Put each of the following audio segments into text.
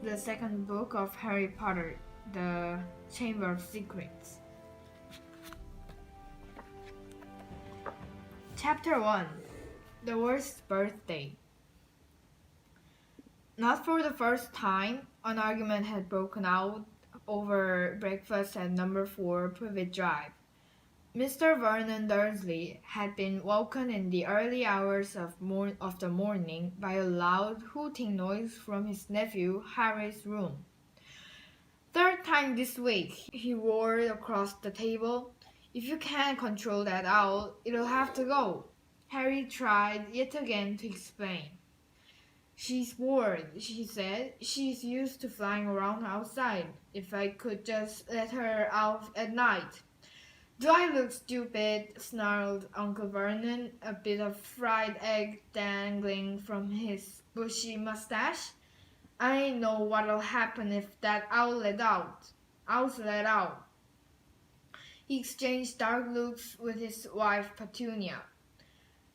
the second book of Harry Potter, The Chamber of Secrets. Chapter 1. The Worst Birthday. Not for the first time, an argument had broken out over breakfast at number 4 Privet Drive. Mr. Vernon Dursley had been woken in the early hours of the morning by a loud hooting noise from his nephew Harry's room. "Third time this week," he roared across the table. "If you can't control that owl, it'll have to go." Harry tried yet again to explain. "She's bored," she said. "She's used to flying around outside. If I could just let her out at night." "Do I look stupid?" snarled Uncle Vernon, a bit of fried egg dangling from his bushy mustache. "I know what'll happen if that owl's let out." He exchanged dark looks with his wife Petunia.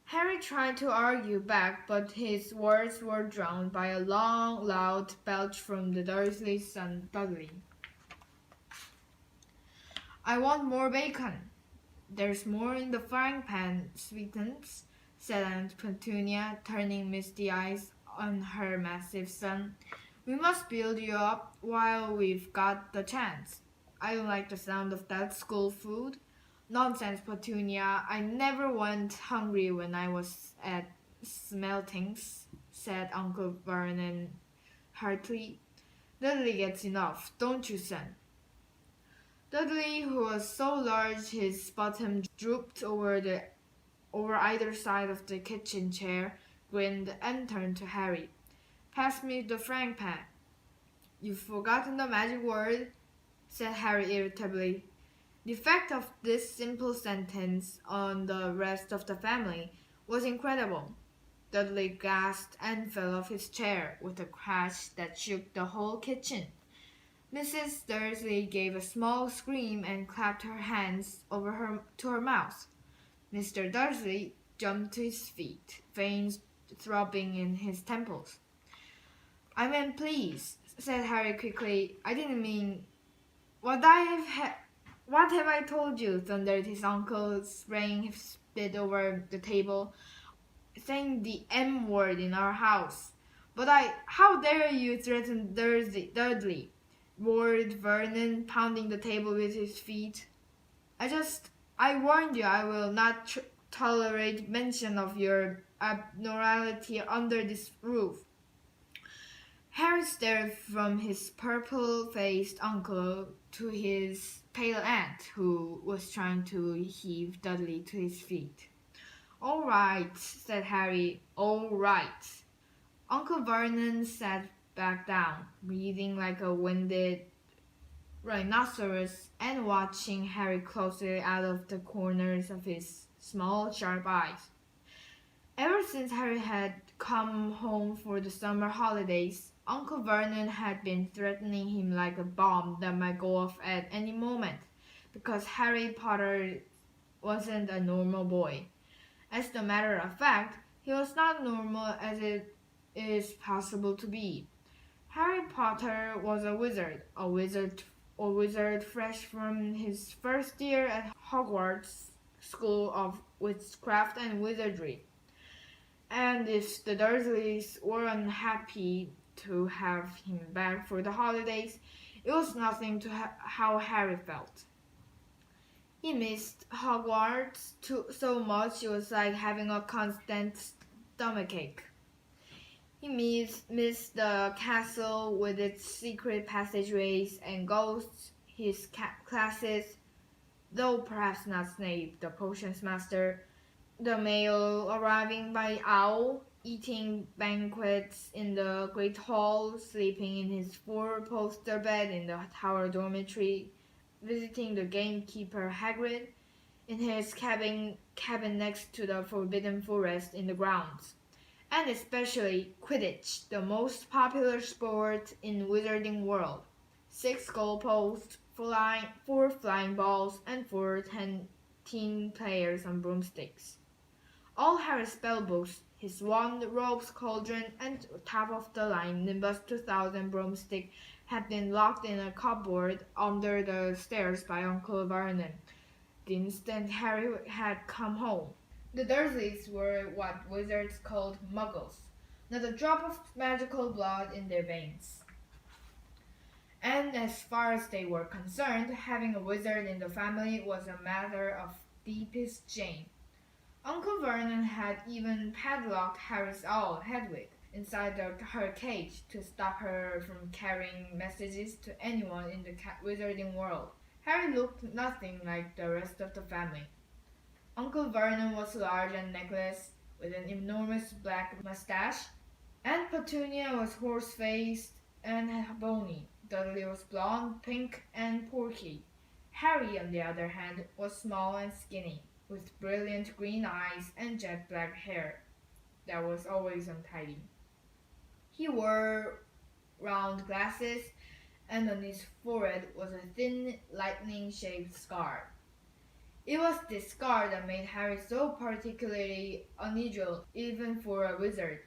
Harry tried to argue back, but his words were drowned by a long, loud belch from the Dursley's son Dudley. "I want more bacon." "There's more in the frying pan, Sweetums," said Aunt Petunia, turning misty eyes on her massive son. "We must build you up while we've got the chance." "I don't like the sound of that school food." "Nonsense, Petunia. I never went hungry when I was at Smeltings," said Uncle Vernon heartily. "Dudley gets enough, don't you, son?" Dudley, who was so large his bottom drooped over either side of the kitchen chair, grinned and turned to Harry. "Pass me the frying pan." "You've forgotten the magic word," said Harry irritably. The effect of this simple sentence on the rest of the family was incredible. Dudley gasped and fell off his chair with a crash that shook the whole kitchen. Mrs. Dursley gave a small scream and clapped her hands to her mouth. Mr. Dursley jumped to his feet, veins throbbing in his temples. "I meant please," said Harry quickly. "I didn't mean what have I told you?" thundered his uncle, spraying his spit over the table. "Saying the M word in our house." "But how dare you threaten Dudley?" roared Vernon, pounding the table with his feet. I warned you I will not tolerate mention of your abnormality under this roof." Harry stared from his purple-faced uncle to his pale aunt, who was trying to heave Dudley to his feet. "All right," said Harry. "All right." Uncle Vernon sat back down, breathing like a winded rhinoceros and watching Harry closely out of the corners of his small, sharp eyes. Ever since Harry had come home for the summer holidays, Uncle Vernon had been threatening him like a bomb that might go off at any moment, because Harry Potter wasn't a normal boy. As a matter of fact, he was not normal as it is possible to be. Harry Potter was a wizard fresh from his first year at Hogwarts School of Witchcraft and Wizardry. And if the Dursleys were unhappy to have him back for the holidays, it was nothing to how Harry felt. He missed Hogwarts so much it was like having a constant stomachache. He missed the castle with its secret passageways and ghosts, his classes, though perhaps not Snape, the potions master, the mail arriving by owl, eating banquets in the Great Hall, sleeping in his four-poster bed in the Tower Dormitory, visiting the gamekeeper Hagrid in his cabin next to the Forbidden Forest in the grounds, and especially Quidditch, the most popular sport in Wizarding World. 6 goalposts, 4 flying balls, and 4 team players on broomsticks. All Harry's spellbooks, his wand, ropes, cauldron, and top-of-the-line Nimbus 2000 broomstick had been locked in a cupboard under the stairs by Uncle Vernon the instant Harry had come home. The Dursleys were what wizards called muggles, not a drop of magical blood in their veins. And as far as they were concerned, having a wizard in the family was a matter of deepest shame. Uncle Vernon had even padlocked Harry's owl, Hedwig, inside her cage to stop her from carrying messages to anyone in the wizarding world. Harry looked nothing like the rest of the family. Uncle Vernon was large and necklaced, with an enormous black mustache, and Petunia was horse-faced and bony. Dudley was blonde, pink, and porky. Harry, on the other hand, was small and skinny, with brilliant green eyes and jet black hair that was always untidy. He wore round glasses, and on his forehead was a thin, lightning-shaped scar. It was this scar that made Harry so particularly unusual, even for a wizard.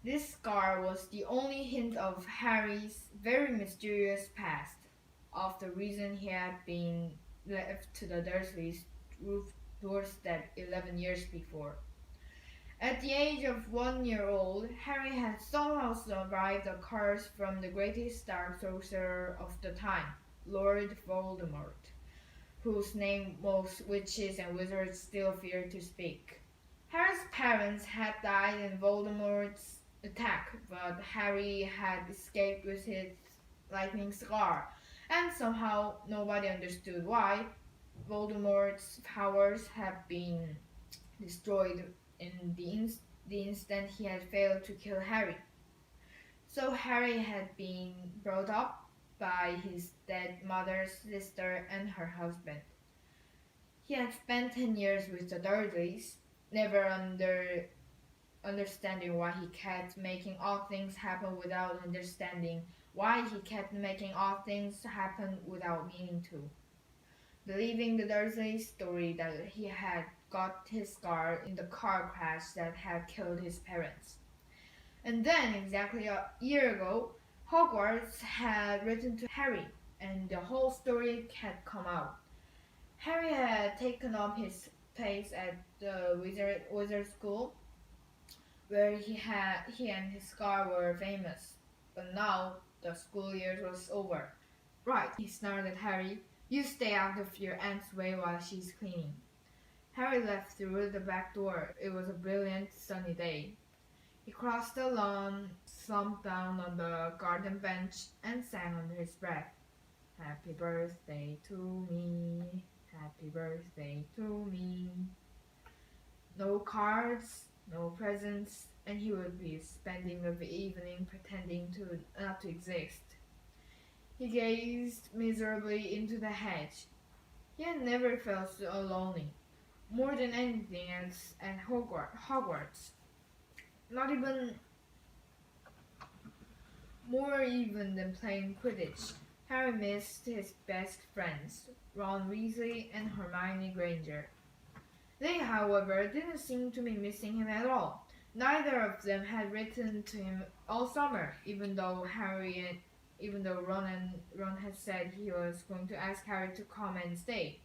This scar was the only hint of Harry's very mysterious past, of the reason he had been left to the Dursleys' doorstep 11 years before. At the age of 1 year old, Harry had somehow survived a curse from the greatest dark sorcerer of the time, Lord Voldemort, whose name most witches and wizards still fear to speak. Harry's parents had died in Voldemort's attack, but Harry had escaped with his lightning scar, and somehow nobody understood why Voldemort's powers had been destroyed in the instant he had failed to kill Harry. So Harry had been brought up by his dead mother's sister and her husband. He had spent 10 years with the Dursleys, never understanding why he kept making odd things happen without understanding why he kept making odd things happen without meaning to. Believing the Dursley story that he had got his scar in the car crash that had killed his parents. And then, exactly a year ago, Hogwarts had written to Harry, and the whole story had come out. Harry had taken up his place at the wizard school, where he and his scar were famous. But now the school year was over. Right, he snarled at Harry. You stay out of your aunt's way while she's cleaning. Harry left through the back door. It was a brilliant, sunny day. He crossed the lawn, slumped down on the garden bench, and sang under his breath. Happy birthday to me, happy birthday to me. No cards, no presents, and he would be spending the evening pretending to not to exist. He gazed miserably into the hedge. He had never felt so lonely, more than anything else at Hogwarts. Not even more even than playing Quidditch. Harry missed his best friends, Ron Weasley and Hermione Granger. They, however, didn't seem to be missing him at all. Neither of them had written to him all summer, even though Ron had said he was going to ask Harry to come and stay.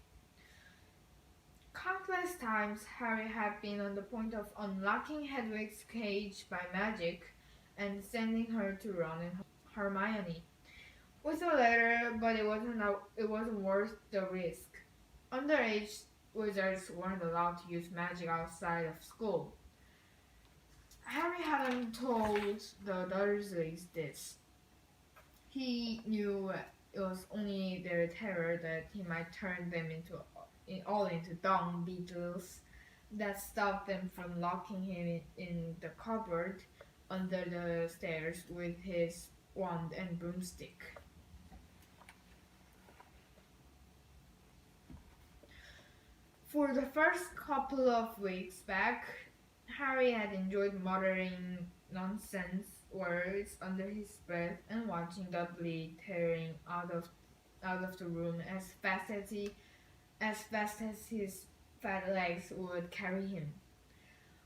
Countless times Harry had been on the point of unlocking Hedwig's cage by magic and sending her to Ron and Hermione with a letter, but it wasn't worth the risk. Underage wizards weren't allowed to use magic outside of school. Harry hadn't told the Dursleys this. He knew it was only their terror that he might turn them into dung beetles that stopped them from locking him in the cupboard under the stairs with his wand and broomstick. For the first couple of weeks back, Harry had enjoyed muttering nonsense words under his breath and watching Dudley tearing out of the room as fast as his fat legs would carry him.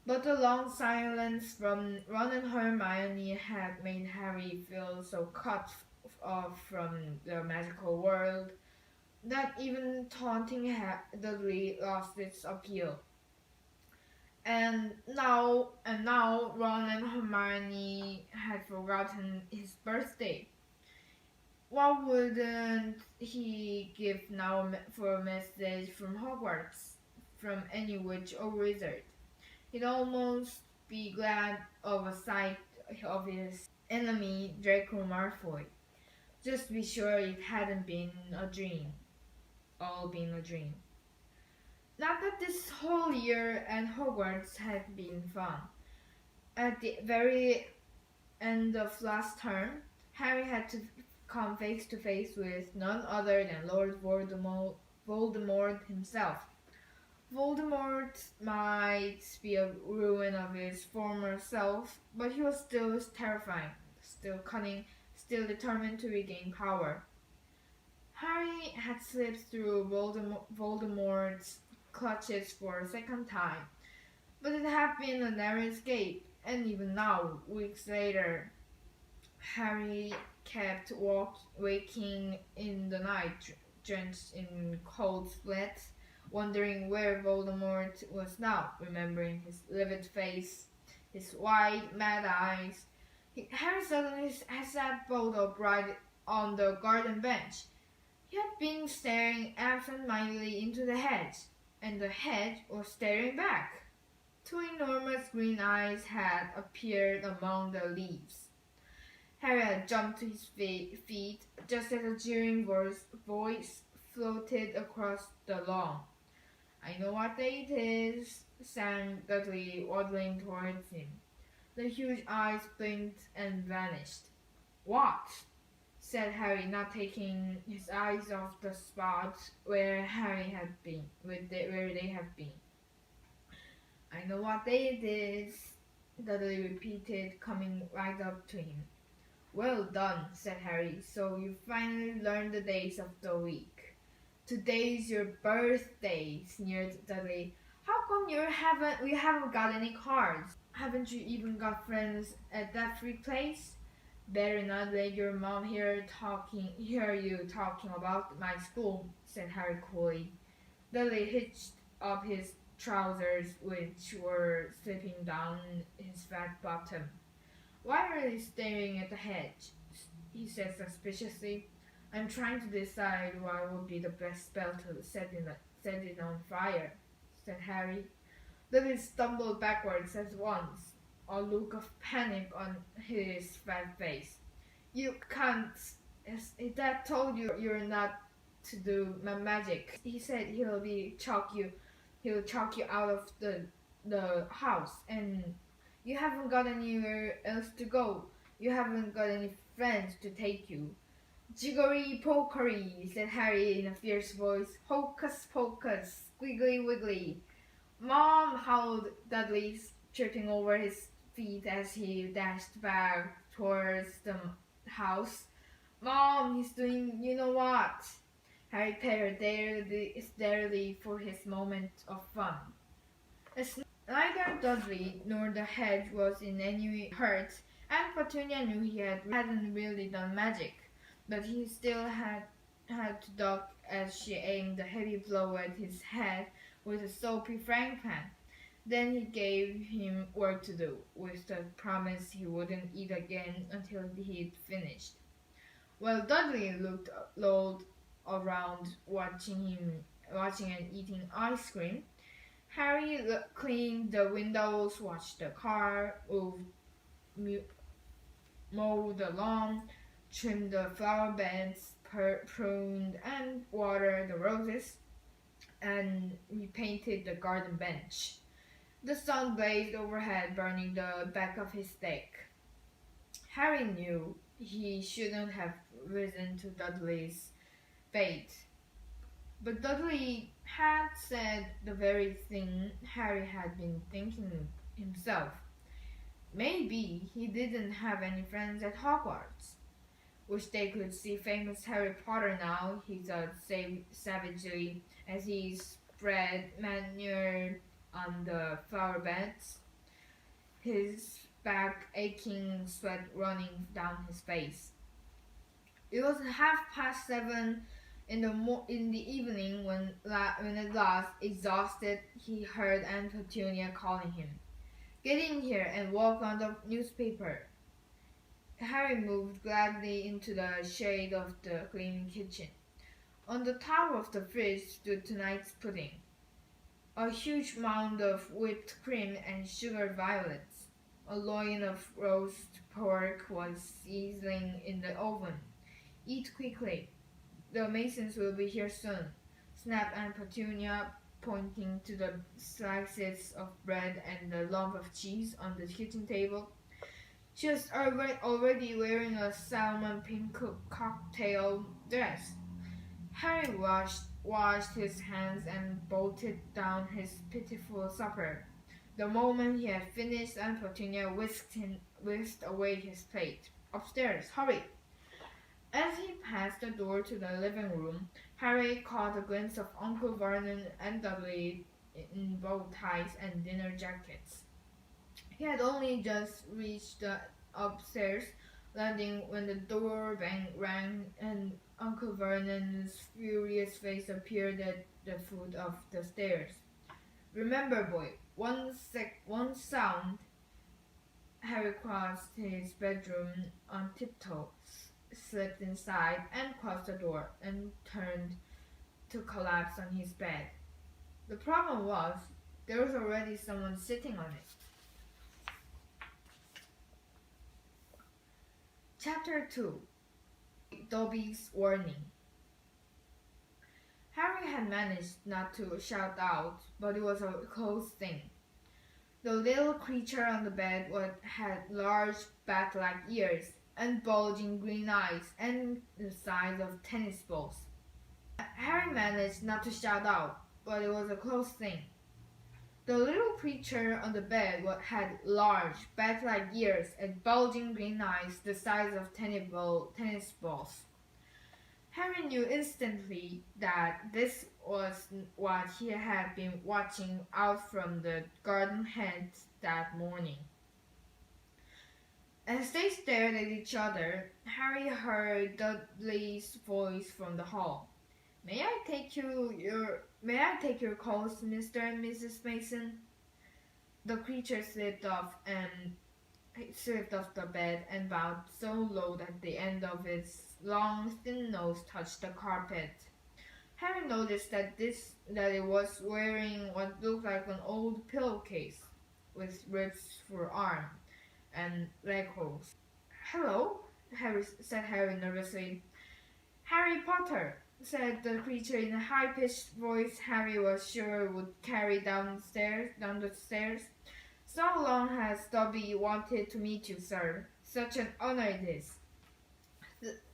But the long silence from Ron and Hermione had made Harry feel so cut off from the magical world that even taunting Dudley lost its appeal. And now Ron and Hermione had forgotten his birthday. What wouldn't he give now for a message from Hogwarts, from any witch or wizard? He'd almost be glad of a sight of his enemy, Draco Malfoy. Just to be sure it hadn't been a dream. All been a dream. Not that this whole year at Hogwarts had been fun. At the very end of last term, Harry had to come face to face with none other than Lord Voldemort himself. Voldemort might be a ruin of his former self, but he was still terrifying, still cunning, still determined to regain power. Harry had slipped through Voldemort's clutches for a second time, but it had been a narrow escape, and even now, weeks later, Harry kept waking in the night, drenched in cold sweat, wondering where Voldemort was now, remembering his livid face, his wide, mad eyes. Harry suddenly sat bolt upright on the garden bench. He had been staring absent-mindedly into the hedge, and the hedge was staring back. Two enormous green eyes had appeared among the leaves. Harry had jumped to his feet just as a jeering voice floated across the lawn. "I know what day it is," sang Dudley, waddling towards him. The huge eyes blinked and vanished. "What?" said Harry, not taking his eyes off the spot where Harry had been, where they had been. "I know what day it is," Dudley repeated, coming right up to him. "Well done," said Harry. "So you finally learned the days of the week." "Today's your birthday," sneered Dudley. "How come we haven't got any cards? Haven't you even got friends at that free place?" "Better not let your mom hear you talking about my school," said Harry coolly. Dudley hitched up his trousers, which were slipping down his fat bottom. "Why are you staring at the hedge?" he said suspiciously. "I'm trying to decide what would be the best spell to set it on fire," said Harry. Dudley stumbled backwards at once, a look of panic on his fat face. "You can't. Dad told you you're not to do magic. He said he'll chalk you out of the house, and you haven't got anywhere else to go. You haven't got any friends to take you." "Jiggery pokery," said Harry in a fierce voice. "Hocus pocus, squiggly wiggly." "Mom!" howled Dudley, tripping over his feet as he dashed back towards the house. "Mom, he's doing you know what." Harry prepared steadily for his moment of fun. As neither Dudley nor the hedge was in any way hurt, and Petunia knew he hadn't really done magic, but he still had to duck as she aimed a heavy blow at his head with a soapy frying pan. Then he gave him work to do, with the promise he wouldn't eat again until he'd finished. While Dudley lolled around watching and eating ice cream, Harry cleaned the windows, watched the car, mowed the lawn, trimmed the flower beds, pruned and watered the roses, and repainted the garden bench. The sun blazed overhead, burning the back of his neck. Harry knew he shouldn't have risen to Dudley's fate, but Dudley had said the very thing Harry had been thinking himself. Maybe he didn't have any friends at Hogwarts. Wish they could see famous Harry Potter now, he thought savagely as he spread manure on the flower beds. his back aching, sweat running down his face. It was 7:30 in the evening when at last, exhausted, he heard Aunt Petunia calling him. "Get in here and work on the newspaper." Harry moved gladly into the shade of the gleaming kitchen. On the top of the fridge stood tonight's pudding, a huge mound of whipped cream and sugar violets. A loin of roast pork was sizzling in the oven. "Eat quickly. The Masons will be here soon," snapped Aunt Petunia, pointing to the slices of bread and the lump of cheese on the kitchen table. She was already wearing a salmon pink cocktail dress. Harry washed his hands and bolted down his pitiful supper. The moment he had finished, Aunt Petunia whisked away his plate. "Upstairs, hurry!" As he passed the door to the living room, Harry caught a glimpse of Uncle Vernon and Dudley in bow ties and dinner jackets. He had only just reached the upstairs landing when the door rang and Uncle Vernon's furious face appeared at the foot of the stairs. "Remember, boy, one sound." Harry crossed his bedroom on tiptoe, slipped inside, and crossed the door, and turned to collapse on his bed. The problem was, there was already someone sitting on it. Chapter 2. Dobby's Warning. Harry had managed not to shout out, but it was a close thing. The little creature on the bed had large bat-like ears and bulging green eyes and the size of tennis balls. Harry managed not to shout out, but it was a close thing. The little creature on the bed had large, bat-like ears and bulging green eyes the size of tennis balls. Harry knew instantly that this was what he had been watching out from the garden hedge that morning. As they stared at each other, Harry heard Dudley's voice from the hall. May I take your calls, Mr. and Mrs. Mason?" The creature slipped off the bed and bowed so low that the end of its long, thin nose touched the carpet. Harry noticed that it was wearing what looked like an old pillowcase, with ribs for arm and leg holes. "Hello," said Harry nervously. "Harry Potter," said the creature in a high-pitched voice Harry was sure would carry down the stairs. "So long has Dobby wanted to meet you, sir. Such an honor it is."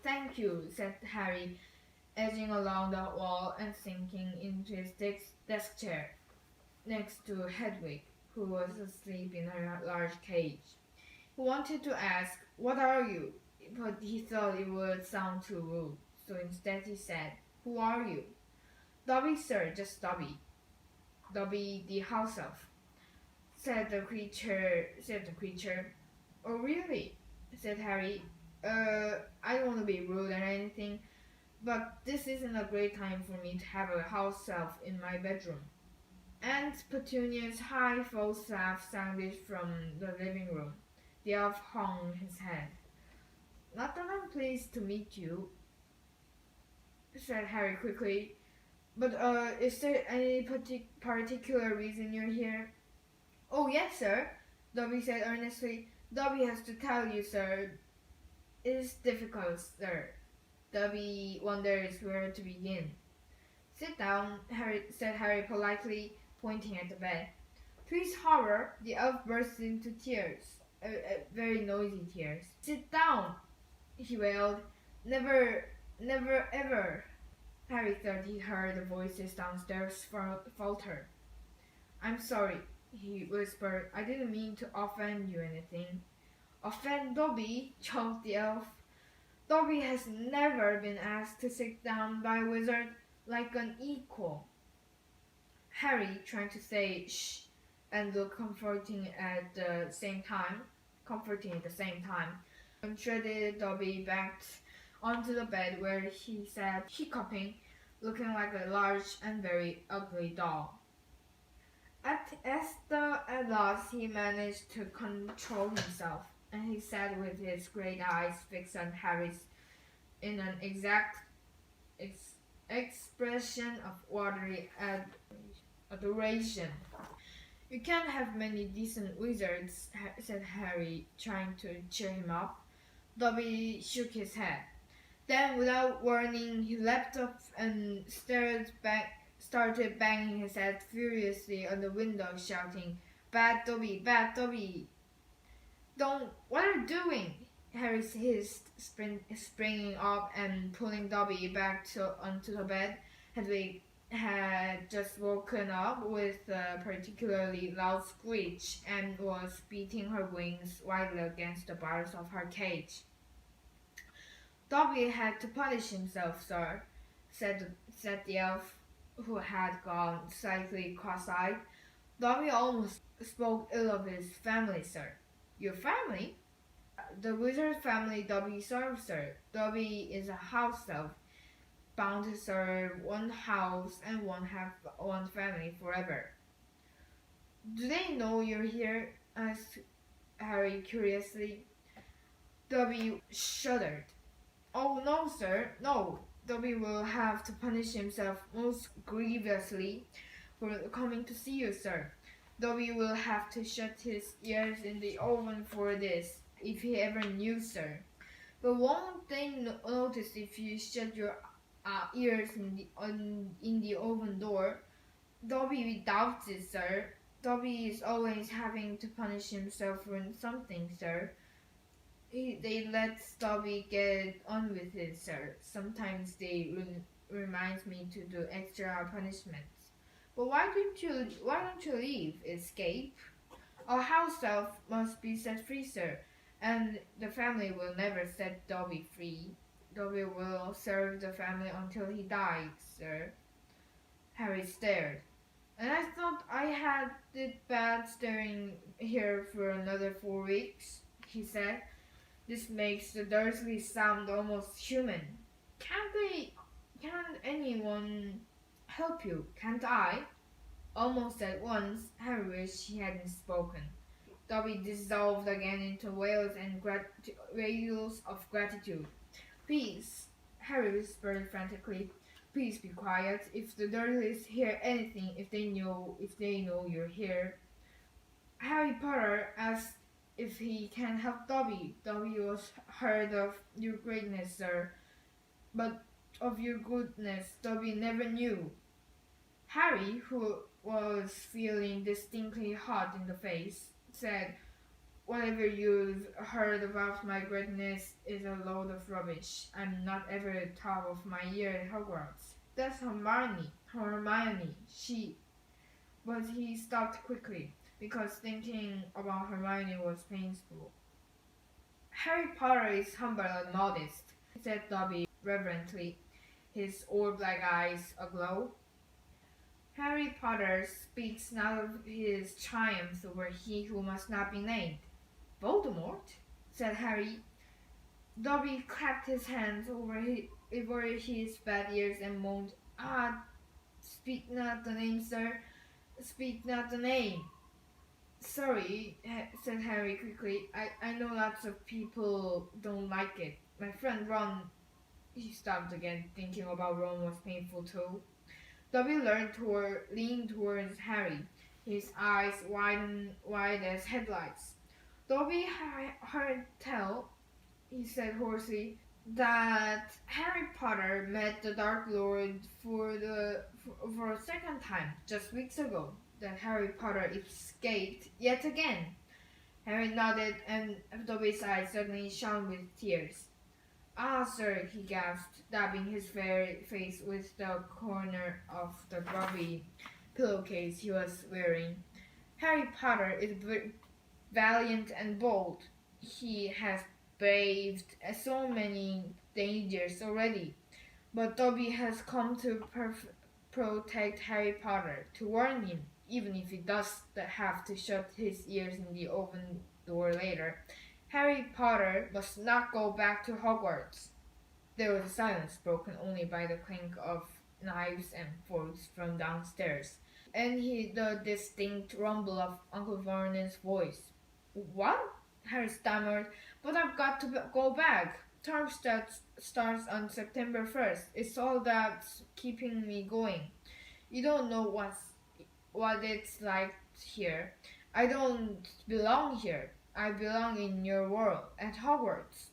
"Thank you," said Harry, edging along the wall and sinking into his desk chair next to Hedwig, who was asleep in her large cage. He wanted to ask, "What are you?" but he thought it would sound too rude, so instead he said, "Who are you?" "Dobby, sir, just Dobby." "Dobby the house elf," said the creature. "Oh, really?" said Harry. I don't want to be rude or anything, but this isn't a great time for me to have a house elf in my bedroom." Aunt Petunia's high false laugh sounded from the living room. The elf hung his head. "Not that I'm pleased to meet you," said Harry quickly, "but is there any particular reason you're here?" "Oh, yes, sir," Dobby said earnestly. "Dobby has to tell you, sir." "It is difficult, sir." Dobby wonders where to begin. "Sit down," said Harry politely, pointing at the bed. To his horror, the elf burst into tears, very noisy tears. "Sit down," he wailed. "Never ever." Harry thought he heard the voices downstairs falter. "I'm sorry," he whispered. "I didn't mean to offend you anything." "Offend Dobby?" choked the elf. "Dobby has never been asked to sit down by a wizard like an equal." Harry, trying to say "shh," and looked comforting at the same time. And treated Dobby back onto the bed where he sat hiccuping, looking like a large and very ugly doll. At last he managed to control himself, and he sat with his great eyes fixed on Harry's in an exact expression of watery adoration. "You can't have many decent wizards," said Harry, trying to cheer him up. Dobby shook his head. Then, without warning, he leapt up and started banging his head furiously on the window, shouting, "Bad Dobby! Bad Dobby! Don't! What are you doing?" Harry hissed, springing up and pulling Dobby back onto the bed. Hedwig had just woken up with a particularly loud screech and was beating her wings wildly against the bars of her cage. "Dobby had to punish himself, sir," said the elf, who had gone slightly cross-eyed. "Dobby almost spoke ill of his family, sir." "Your family?" "The wizard family Dobby serves, sir. Dobby is a house elf, bound to serve one house and one family forever." "Do they know you're here?" asked Harry curiously. Dobby shuddered. "Oh, no, sir, no. Dobby will have to punish himself most grievously for coming to see you, sir. Dobby will have to shut his ears in the oven for this, if he ever knew, sir." "But won't they notice if you shut your ears in the oven door?" "Dobby doubts it, sir. Dobby is always having to punish himself for something, sir. They let Dobby get on with it, sir. Sometimes they remind me to do extra punishments." "But why don't you leave? Escape?" "A house elf must be set free, sir, and the family will never set Dobby free. Dobby will serve the family until he dies, sir." Harry stared. "And I thought I had it bad staying here for another 4 weeks," he said. "This makes the Dursleys sound almost human. Can't anyone help you? Can't I?" Almost at once, Harry wished he hadn't spoken. Dobby dissolved again into wails of gratitude. "Please," Harry whispered frantically, "please be quiet. If the Dursleys hear anything, if they know you're here." Harry Potter asked if he can help Dobby. "Dobby was heard of your greatness, sir, but of your goodness Dobby never knew." Harry, who was feeling distinctly hot in the face, said, "Whatever you've heard about my greatness is a load of rubbish. I'm not ever top of my year at Hogwarts. That's Hermione. But he stopped quickly, because thinking about Hermione was painful. "Harry Potter is humble and modest," said Dobby reverently, his old black eyes aglow. "Harry Potter speaks not of his triumphs over he who must not be named." "Voldemort?" said Harry. Dobby clapped his hands over his bad ears and moaned, "Ah, speak not the name, sir. Speak not the name." "Sorry," said Harry quickly. I know lots of people don't like it. My friend Ron..." He stopped again, thinking about Ron was painful too. Dobby leaned towards Harry, his eyes wide as headlights. "Dobby heard tell," he said hoarsely, "that Harry Potter met the Dark Lord for a second time just weeks ago. That Harry Potter escaped yet again." Harry nodded, and Dobby's eyes suddenly shone with tears. "Ah, sir," he gasped, dabbing his face with the corner of the grubby pillowcase he was wearing. "Harry Potter is valiant and bold. He has braved so many dangers already. But Dobby has come to protect Harry Potter, to warn him. even if he does have to shut his ears in the open door later. Harry Potter must not go back to Hogwarts. There was a silence broken only by the clink of knives and forks from downstairs, and the distinct rumble of Uncle Vernon's voice. What? Harry stammered. But I've got to go back. Term starts on September 1st. It's all that's keeping me going. You don't know what it's like here. I don't belong here. I belong in your world, at Hogwarts.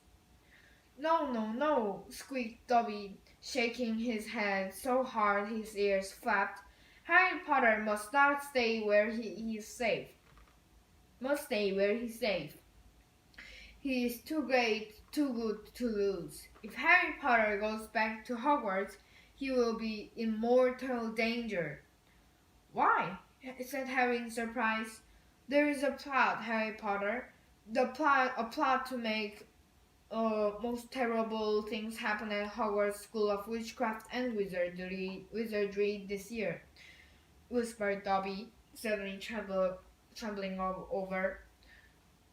No, no, no, squeaked Dobby, shaking his head so hard his ears flapped. Harry Potter must not stay where he is safe. Must stay where he's safe. He is too great, too good to lose. If Harry Potter goes back to Hogwarts, he will be in mortal danger. Why? Said Harry in surprise. There is a plot, Harry Potter. A plot to make most terrible things happen at Hogwarts School of Witchcraft and Wizardry this year, whispered Dobby, suddenly trembling all over.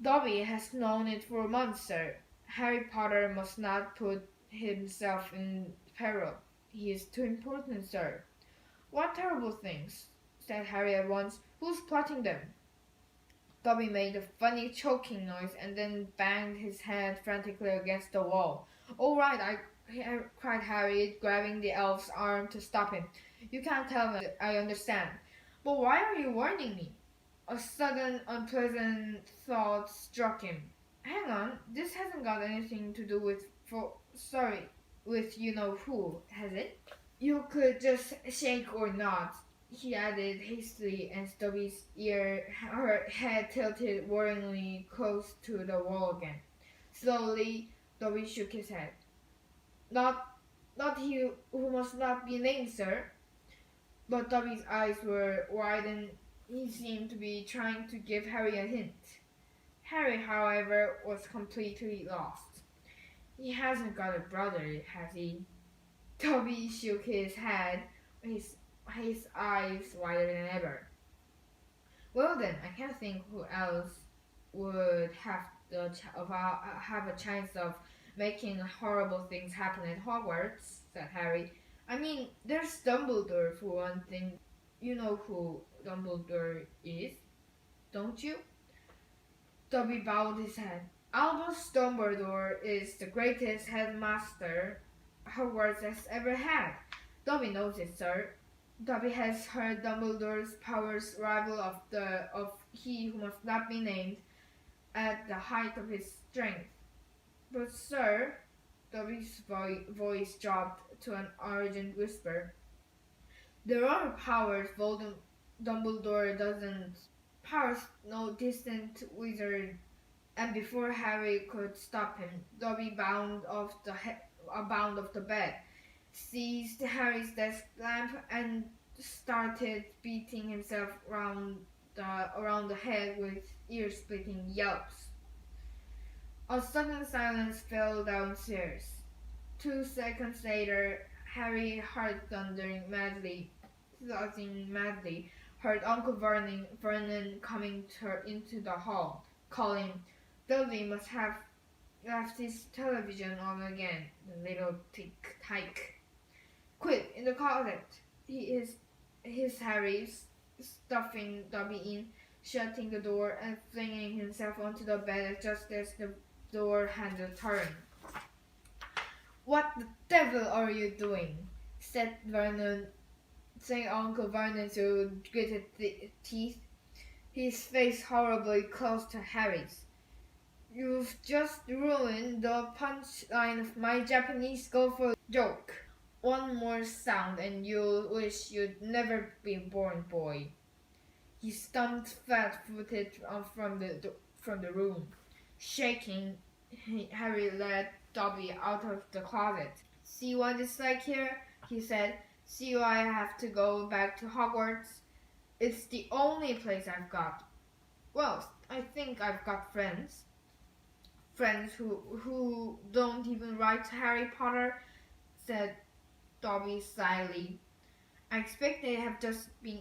Dobby has known it for months, sir. Harry Potter must not put himself in peril. He is too important, sir. What terrible things? Said Harry at once. Who's plotting them? Dobby made a funny choking noise and then banged his head frantically against the wall. All right, cried Harry, grabbing the elf's arm to stop him. You can't tell me, I understand. But why are you warning me? A sudden unpleasant thought struck him. Hang on, this hasn't got anything to do with with you know who, has it? You could just shake or nod, he added hastily as her head tilted worryingly close to the wall again. Slowly, Dobby shook his head. Not he who must not be named, sir. But Dobby's eyes were wide and he seemed to be trying to give Harry a hint. Harry, however, was completely lost. He hasn't got a brother, has he? Dobby shook his head, his eyes wider than ever. Well then, I can't think who else would have a chance of making horrible things happen at Hogwarts, said Harry. I mean, there's Dumbledore for one thing. You know who Dumbledore is, don't you? Dobby bowed his head. Albus Dumbledore is the greatest headmaster Hogwarts has ever had. Dobby knows it, sir. Dobby has heard Dumbledore's powers rival of he who must not be named at the height of his strength. But, sir, Dobby's voice dropped to an urgent whisper. There are powers Dumbledore doesn't. Powers no distant wizard. And before Harry could stop him, Dobby bound off the bed, seized Harry's desk lamp, and started beating himself around the head with ear-splitting yelps. A sudden silence fell downstairs. 2 seconds later, Harry heard thudding madly, heard Uncle Vernon coming into the hall, calling, Dudley must have left his television on again, the little tyke. Quick, in the closet. His Harry, stuffing Dobby in, shutting the door and flinging himself onto the bed just as the door handle turned. What the devil are you doing? Said Uncle Vernon through gritted teeth, his face horribly close to Harry's. You've just ruined the punchline of my Japanese gopher joke. One more sound and you'll wish you'd never been born, boy. He stumped flat-footed from the room. Shaking, Harry led Dobby out of the closet. See what it's like here? He said. See why I have to go back to Hogwarts? It's the only place I've got. Well, I think I've got friends. Friends who don't even write Harry Potter, said Dobby slyly. I expect they have just been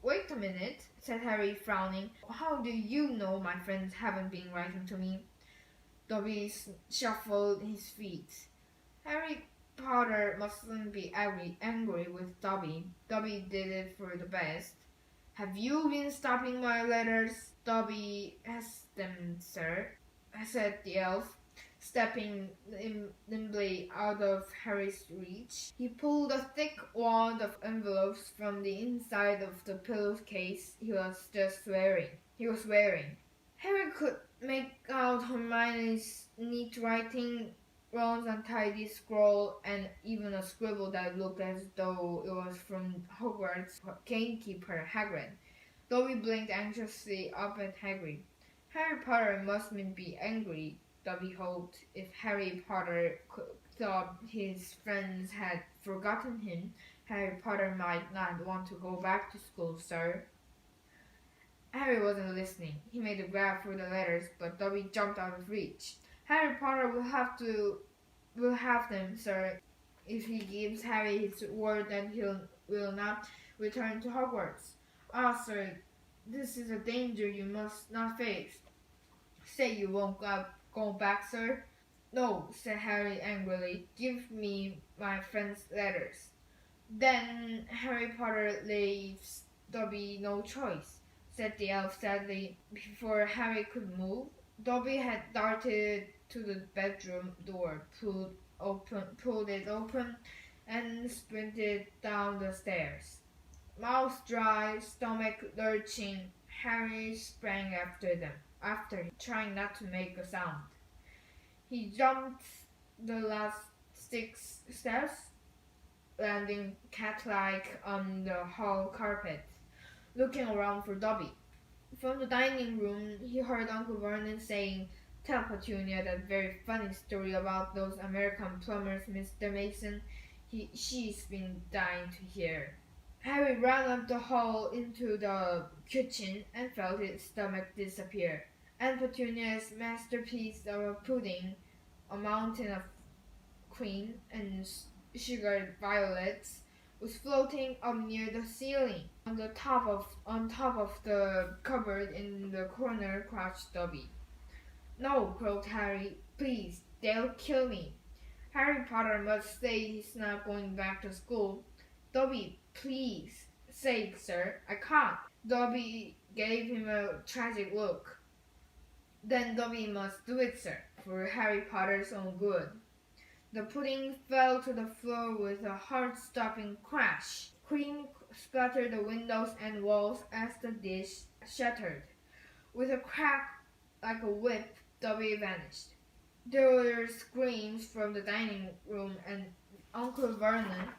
Wait a minute, said Harry, frowning. How do you know my friends haven't been writing to me? Dobby shuffled his feet. Harry Potter mustn't be angry with Dobby. Dobby did it for the best. Have you been stopping my letters? Dobby has them, sir, said the elf, stepping nimbly out of Harry's reach. He pulled a thick wad of envelopes from the inside of the pillowcase he was wearing. Harry could make out Hermione's neat writing, Ron's untidy scroll, and even a scribble that looked as though it was from Hogwarts gamekeeper Hagrid. Dobby blinked anxiously up at Hagrid. Harry Potter must be angry, Dobby hoped. If Harry Potter thought his friends had forgotten him, Harry Potter might not want to go back to school, sir. Harry wasn't listening. He made a grab for the letters, but Dobby jumped out of reach. Harry Potter will have them, sir, if he gives Harry his word that he will not return to Hogwarts. Ah, sir, this is a danger you must not face. Say you won't go back, sir. No, said Harry angrily. Give me my friend's letters. Then Harry Potter leaves Dobby no choice, said the elf sadly. Before Harry could move, Dobby had darted to the bedroom door, pulled it open, and sprinted down the stairs. Mouth dry, stomach lurching, Harry sprang after him, trying not to make a sound. He jumped the last 6 steps, landing cat-like on the hall carpet, looking around for Dobby. From the dining room, he heard Uncle Vernon saying, "Tell Petunia that very funny story about those American plumbers, Mr. Mason. She's been dying to hear." Harry ran up the hall into the kitchen and felt his stomach disappear. And Petunia's masterpiece of a pudding, a mountain of cream and sugared violets, was floating up near the ceiling. On top of the cupboard in the corner crouched Dobby. "No," croaked Harry. "Please, they'll kill me. Harry Potter must say he's not going back to school. Dobby, please. Say, sir, I can't." Dobby gave him a tragic look. "Then Dobby must do it, sir, for Harry Potter's own good." The pudding fell to the floor with a heart-stopping crash. Cream splattered the windows and walls as the dish shattered. With a crack like a whip, Dobby vanished. There were screams from the dining room, and Uncle Vernon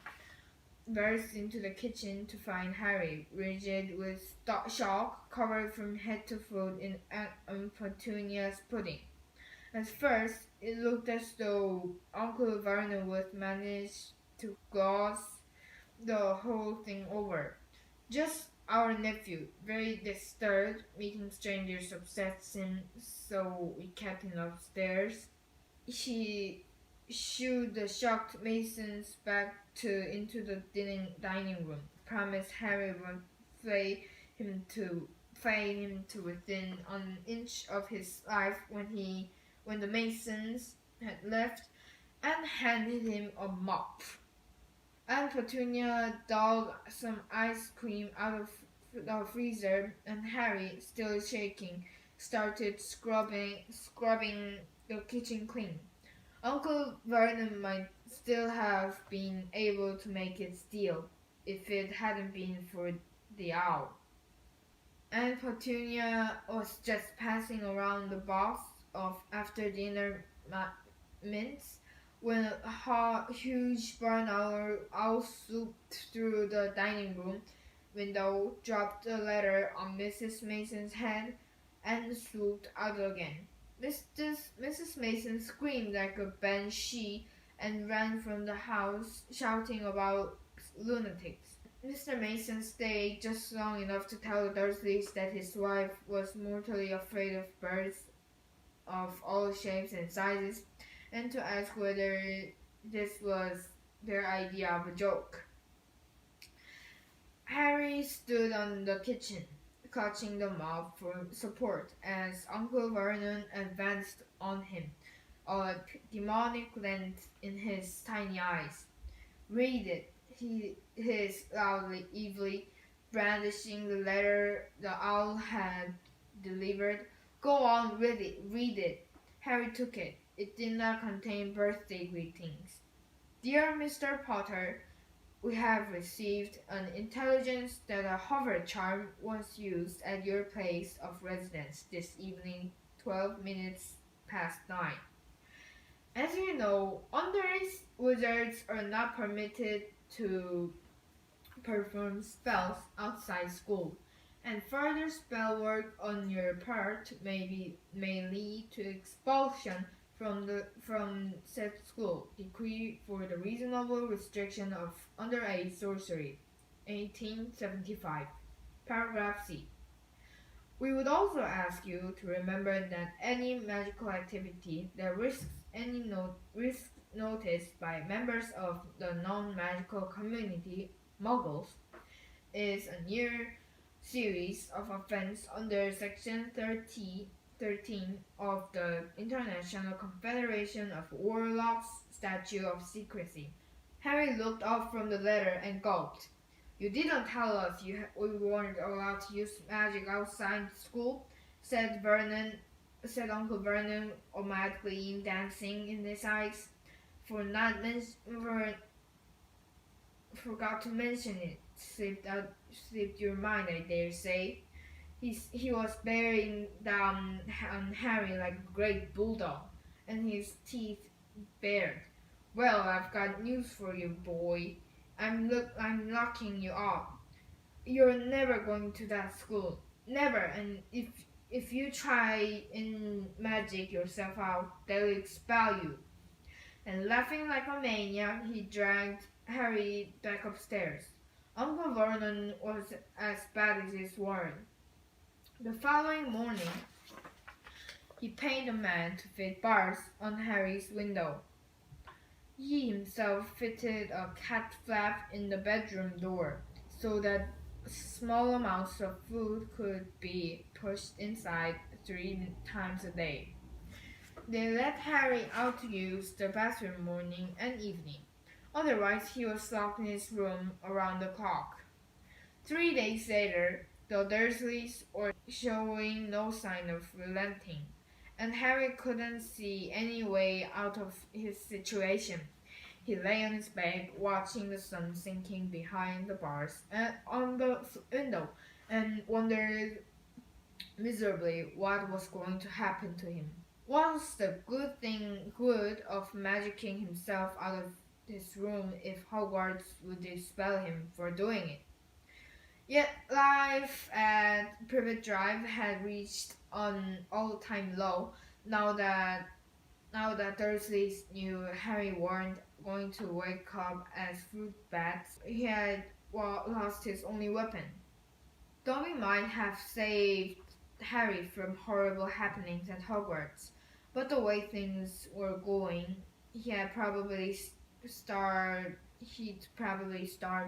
burst into the kitchen to find Harry, rigid with shock, covered from head to foot in Petunia's pudding. At first, it looked as though Uncle Vernon would manage to gloss the whole thing over. "Just our nephew, very disturbed. Meeting strangers upsets him, so we kept him upstairs." He shooed the shocked Masons back into the dining room. Promised Harry would flay him to within an inch of his life when the Masons had left, and handed him a mop. Aunt Petunia dug some ice cream out of the freezer, and Harry, still shaking, started scrubbing the kitchen clean. Uncle Vernon might still have been able to make it steal if it hadn't been for the owl. Aunt Petunia was just passing around the box of after-dinner mints when a huge barn owl swooped through the dining room window, dropped a letter on Mrs. Mason's head, and swooped out again. Mrs. Mason screamed like a banshee and ran from the house, shouting about lunatics. Mr. Mason stayed just long enough to tell the Dursleys that his wife was mortally afraid of birds of all shapes and sizes, and to ask whether this was their idea of a joke. Harry stood on the kitchen, clutching the mop for support as Uncle Vernon advanced on him, a demonic glint in his tiny eyes. "Read it," he hissed loudly, evilly, brandishing the letter the owl had delivered. "Go on, read it." Harry took it. It did not contain birthday greetings. "Dear Mr. Potter, we have received an intelligence that a hover charm was used at your place of residence this evening, 12 minutes past 9. As you know, underage wizards are not permitted to perform spells outside school, and further spell work on your part may lead to expulsion from said school. Decree for the reasonable restriction of underage sorcery, 1875. Paragraph C. We would also ask you to remember that any magical activity that risks notice by members of the non-magical community, Muggles, is a near series of offense under Section 13 of the International Confederation of Warlocks Statute of Secrecy. Harry looked up from the letter and gulped. "You didn't tell us we weren't allowed to use magic outside school," said Uncle Vernon, automatically dancing in his eyes. Forgot to mention it. Slipped your mind, I dare say." He was bearing down on Harry like a great bulldog, and his teeth bared. "Well, I've got news for you, boy. I'm locking you up. You're never going to that school. Never, and if you try and magic yourself out, they'll expel you." And laughing like a maniac, he dragged Harry back upstairs. Uncle Vernon was as bad as his word. The following morning, he paid a man to fit bars on Harry's window. He himself fitted a cat flap in the bedroom door, so that small amounts of food could be pushed inside 3 times a day. They let Harry out to use the bathroom morning and evening. Otherwise, he was locked in his room around the clock. 3 days later, the Dursleys were showing no sign of relenting, and Harry couldn't see any way out of his situation. He lay on his bed, watching the sun sinking behind the bars and on the window, and wondered miserably what was going to happen to him. What's the good of magicking himself out of his room if Hogwarts would expel him for doing it? Yet life at Privet Drive had reached an all-time low now that Dursley's knew Harry weren't going to wake up as fruit bats. He had lost his only weapon. Dobby might have saved Harry from horrible happenings at Hogwarts, but the way things were going, he'd probably starve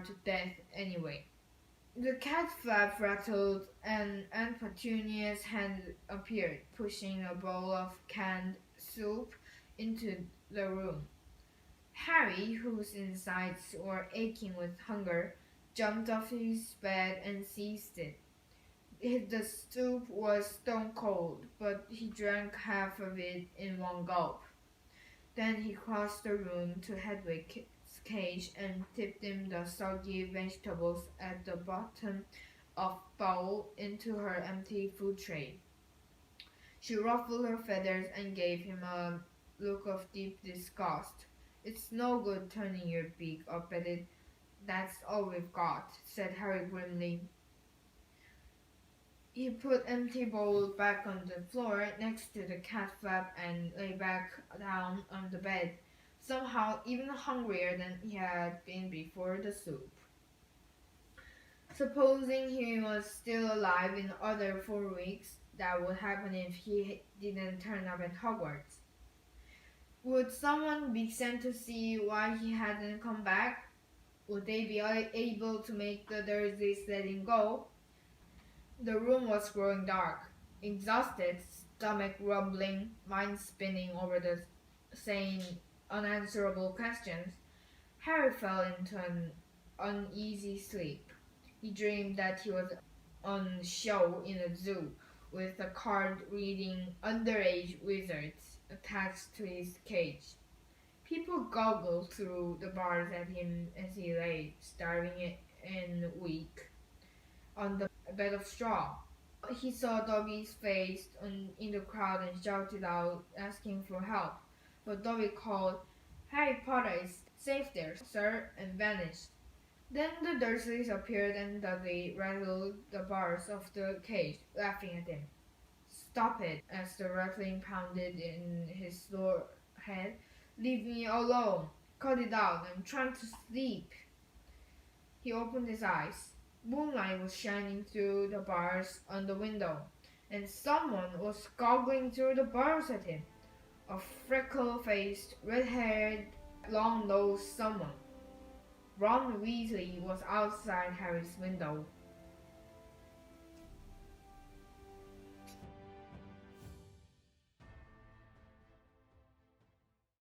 to death anyway. The cat flap rattled, and Aunt Petunia's hand appeared, pushing a bowl of canned soup into the room. Harry, whose insides were aching with hunger, jumped off his bed and seized it. The soup was stone cold, but he drank half of it in one gulp. Then he crossed the room to Hedwig's cage and tipped in the soggy vegetables at the bottom of bowl into her empty food tray. She ruffled her feathers and gave him a look of deep disgust. "It's no good turning your beak up at it. That's all we've got," said Harry grimly. He put empty bowl back on the floor next to the cat flap and lay back down on the bed, somehow even hungrier than he had been before the soup. Supposing he was still alive in the other 4 weeks, that would happen if he didn't turn up at Hogwarts. Would someone be sent to see why he hadn't come back? Would they be able to make the Dursleys let him go? The room was growing dark. Exhausted, stomach rumbling, mind spinning over the same unanswerable questions, Harry fell into an uneasy sleep. He dreamed that he was on show in a zoo with a card reading underage wizards attached to his cage. People goggled through the bars at him as he lay, starving and weak, on the bed of straw. He saw Dobby's face in the crowd and shouted out, asking for help. But Dobby called, "Harry Potter is safe there, sir," and vanished. Then the Dursleys appeared and Dudley rattled the bars of the cage, laughing at him. "Stop it," as the rattling pounded in his sore head. "Leave me alone. Cut it out. I'm trying to sleep." He opened his eyes. Moonlight was shining through the bars on the window, and someone was goggling through the bars at him. A freckle-faced, red-haired, long-nosed someone. Ron Weasley was outside Harry's window,